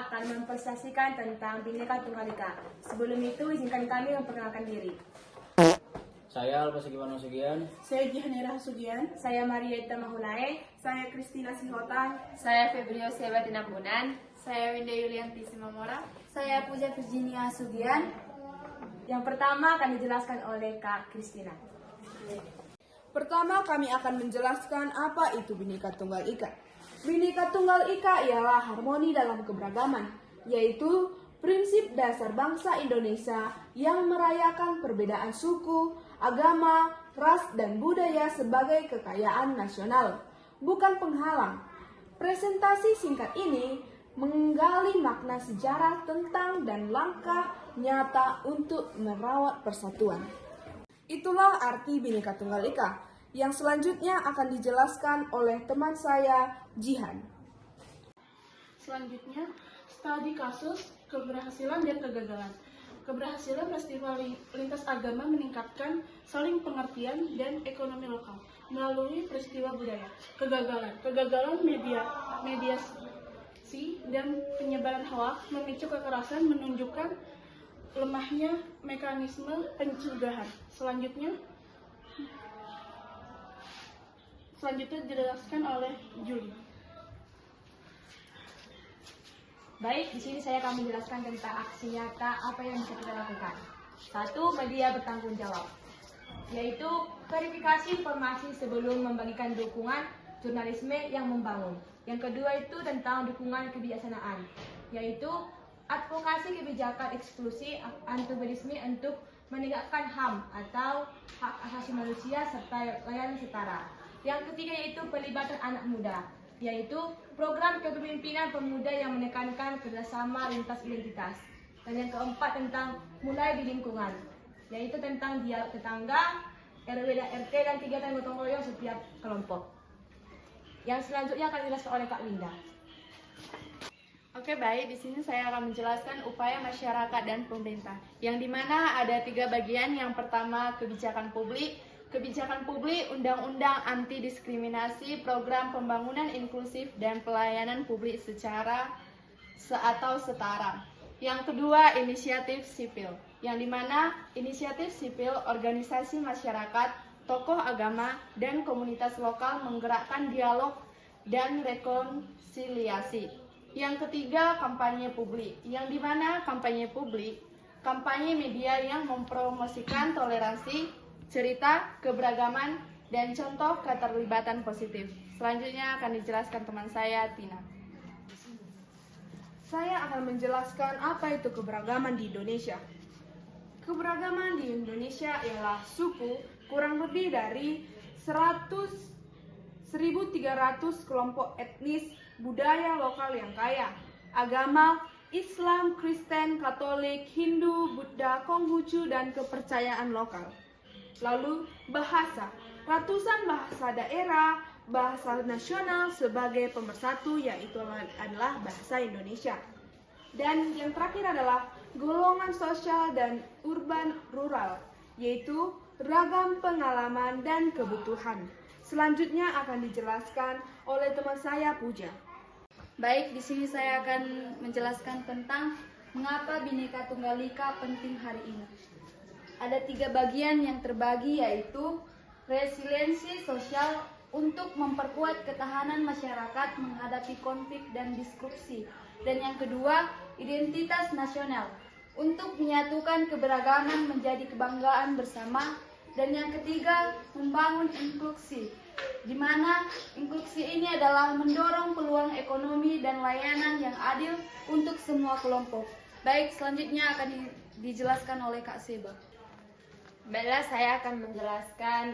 akan mempresentasikan tentang Bhinneka Tunggal Ika. Sebelum itu, izinkan kami memperkenalkan diri. Saya Alfa Sugiman Sugian. Saya Gihanera Sugian. Saya Marieta Mahulae. Saya Kristina Sihotan. Saya Febrio Seba Tinambunan. Saya Winda Yulianti Simamora. Saya Puja Virginia Sugian. Yang pertama akan dijelaskan oleh Kak Kristina. Pertama, kami akan menjelaskan apa itu Bhinneka Tunggal Ika. Bhinneka Tunggal Ika ialah harmoni dalam keberagaman, yaitu prinsip dasar bangsa Indonesia yang merayakan perbedaan suku, agama, ras, dan budaya sebagai kekayaan nasional, bukan penghalang. Presentasi singkat ini menggali makna sejarah tentang dan langkah nyata untuk merawat persatuan. Itulah arti Bhinneka Tunggal Ika, yang selanjutnya akan dijelaskan oleh teman saya, Jihan. Selanjutnya, studi kasus, keberhasilan dan kegagalan. Keberhasilan festival lintas agama meningkatkan saling pengertian dan ekonomi lokal melalui peristiwa budaya. Kegagalan mediasi dan penyebaran hoaks memicu kekerasan, menunjukkan lemahnya mekanisme pencegahan. Selanjutnya dijelaskan oleh Juli. Baik, di sini saya akan menjelaskan tentang aksi nyata apa yang bisa kita lakukan. 1. Media bertanggung jawab, yaitu verifikasi informasi sebelum membagikan dukungan jurnalisme yang membangun. Yang kedua itu tentang dukungan kebijaksanaan, yaitu advokasi kebijakan eksklusi anti-terorisme untuk menegakkan HAM atau hak asasi manusia serta layanan setara. Yang ketiga yaitu pelibatan anak muda, yaitu program kepemimpinan pemuda yang menekankan kerjasama lintas identitas. Dan yang keempat tentang mulai di lingkungan, yaitu tentang dialog tetangga, RW dan RT dan kegiatan gotong royong setiap kelompok. Yang selanjutnya akan dijelaskan oleh Kak Winda. Oke, baik. Di sini saya akan menjelaskan upaya masyarakat dan pemerintah, yang dimana ada 3 bagian. Yang pertama, kebijakan publik. Kebijakan publik, undang-undang anti diskriminasi, program pembangunan inklusif, dan pelayanan publik secara atau setara. Yang kedua, inisiatif sipil, yang dimana inisiatif sipil, organisasi masyarakat, tokoh agama, dan komunitas lokal menggerakkan dialog dan rekonsiliasi. Yang ketiga, kampanye publik, yang dimana kampanye publik, kampanye media yang mempromosikan toleransi, cerita, keberagaman, dan contoh keterlibatan positif. Selanjutnya akan dijelaskan teman saya, Tina. Saya akan menjelaskan apa itu keberagaman di Indonesia. Keberagaman di Indonesia ialah suku kurang lebih dari 1.300 kelompok etnis, budaya lokal yang kaya, agama, Islam, Kristen, Katolik, Hindu, Buddha, Konghucu, dan kepercayaan lokal. Lalu bahasa, ratusan bahasa daerah, bahasa nasional sebagai pemersatu, yaitu adalah bahasa Indonesia. Dan yang terakhir adalah golongan sosial dan urban rural, yaitu ragam pengalaman dan kebutuhan. Selanjutnya akan dijelaskan oleh teman saya, Puja. Baik, di sini saya akan menjelaskan tentang mengapa Bhinneka Tunggal Ika penting hari ini. Ada 3 bagian yang terbagi, yaitu resiliensi sosial untuk memperkuat ketahanan masyarakat menghadapi konflik dan disrupsi. Dan yang kedua, identitas nasional untuk menyatukan keberagaman menjadi kebanggaan bersama. Dan yang ketiga, membangun inklusi, di mana inklusi ini adalah mendorong peluang ekonomi dan layanan yang adil untuk semua kelompok. Baik, selanjutnya akan dijelaskan oleh Kak Seba. Baiklah, saya akan menjelaskan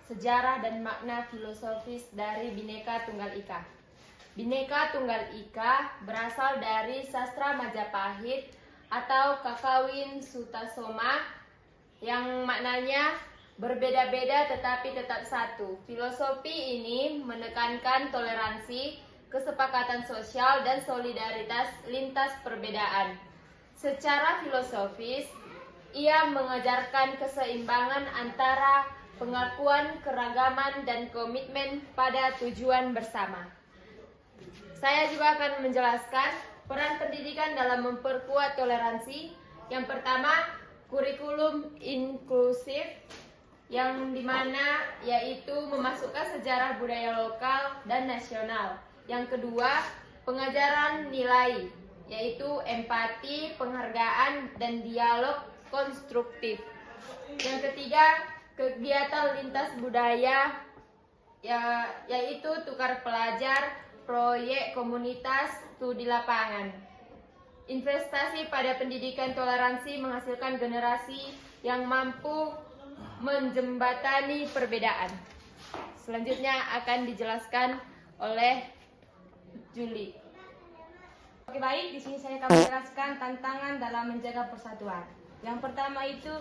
sejarah dan makna filosofis dari Bhinneka Tunggal Ika. Bhinneka Tunggal Ika berasal dari sastra Majapahit atau Kakawin Sutasoma, yang maknanya berbeda-beda tetapi tetap satu. Filosofi ini menekankan toleransi, kesepakatan sosial, dan solidaritas lintas perbedaan. Secara filosofis, ia mengajarkan keseimbangan antara pengakuan keragaman dan komitmen pada tujuan bersama. Saya juga akan menjelaskan peran pendidikan pendidikan dalam memperkuat toleransi. Yang pertama, kurikulum inklusif, yang dimana yaitu memasukkan sejarah budaya lokal dan nasional. Yang kedua, pengajaran nilai, yaitu empati, penghargaan, dan dialog konstruktif. Yang ketiga, kegiatan lintas budaya, yaitu tukar pelajar, proyek komunitas, studi lapangan. Investasi pada pendidikan toleransi menghasilkan generasi yang mampu menjembatani perbedaan. Selanjutnya akan dijelaskan oleh Juli. Oke baik, di sini saya akan menjelaskan tantangan dalam menjaga persatuan. Yang pertama itu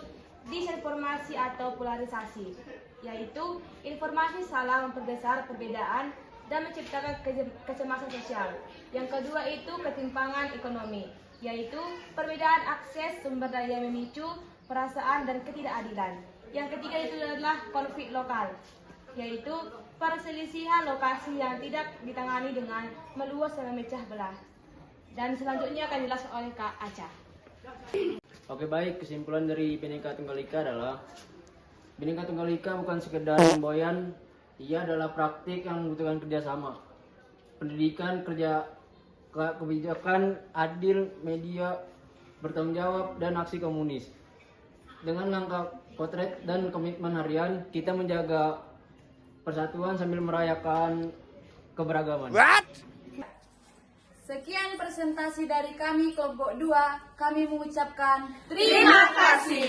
disinformasi atau polarisasi, yaitu informasi salah memperbesar perbedaan dan menciptakan kecemasan sosial. Yang kedua itu ketimpangan ekonomi, yaitu perbedaan akses sumber daya memicu perasaan dan ketidakadilan. Yang ketiga itu adalah konflik lokal, yaitu perselisihan lokasi yang tidak ditangani dengan meluas dan memecah belah. Dan selanjutnya akan dijelaskan oleh Kak Aca. Oke baik, kesimpulan dari Bhinneka Tunggal Ika adalah Bhinneka Tunggal Ika bukan sekedar semboyan, ia adalah praktik yang membutuhkan kerjasama. Pendidikan, kebijakan, adil, media, bertanggung jawab, dan aksi komunis. Dengan langkah potret dan komitmen harian, kita menjaga persatuan sambil merayakan keberagaman. Sekian presentasi dari kami kelompok 2. Kami mengucapkan Terima kasih.